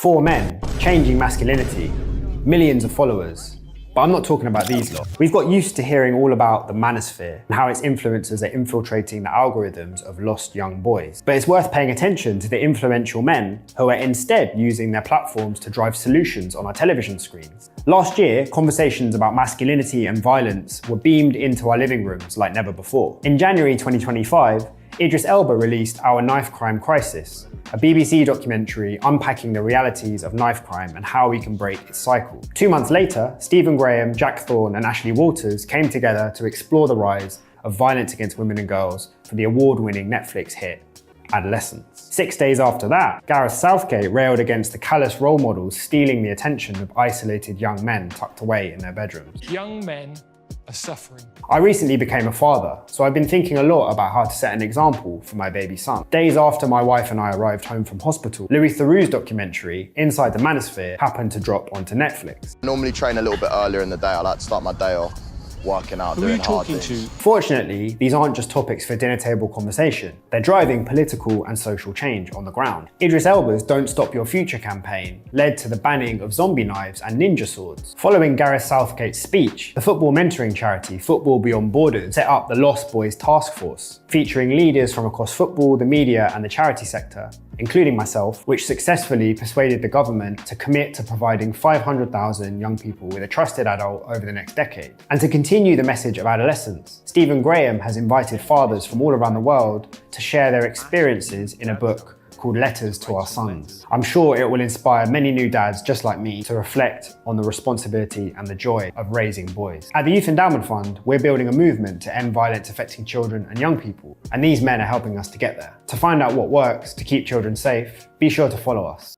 4 men, changing masculinity, millions of followers. But I'm not talking about these lot. We've got used to hearing all about the Manosphere and how its influencers are infiltrating the algorithms of lost young boys. But it's worth paying attention to the influential men who are instead using their platforms to drive solutions on our television screens. Last year, conversations about masculinity and violence were beamed into our living rooms like never before. In January 2025, Idris Elba released Our Knife Crime Crisis, a BBC documentary unpacking the realities of knife crime and how we can break its cycle. 2 months later, Stephen Graham, Jack Thorne and Ashley Walters came together to explore the rise of violence against women and girls for the award-winning Netflix hit, Adolescence. 6 days after that, Gareth Southgate railed against the callous role models stealing the attention of isolated young men tucked away in their bedrooms. Young men are suffering. I recently became a father, so I've been thinking a lot about how to set an example for my baby son. Days after my wife and I arrived home from hospital, Louis Theroux's documentary, Inside the Manosphere, happened to drop onto Netflix. I normally train a little bit earlier in the day. I like to start my day off working out, doing hard things. Fortunately, these aren't just topics for dinner table conversation. They're driving political and social change on the ground. Idris Elba's Don't Stop Your Future campaign led to the banning of zombie knives and ninja swords. Following Gareth Southgate's speech, the football mentoring charity Football Beyond Borders set up the Lost Boys Task Force, featuring leaders from across football, the media and the charity sector, including myself, which successfully persuaded the government to commit to providing 500,000 young people with a trusted adult over the next decade. And to continue the message of adolescence, Stephen Graham has invited fathers from all around the world to share their experiences in a book called Letters to Our Sons. I'm sure it will inspire many new dads just like me to reflect on the responsibility and the joy of raising boys. At the Youth Endowment Fund, we're building a movement to end violence affecting children and young people, and these men are helping us to get there. To find out what works to keep children safe, be sure to follow us.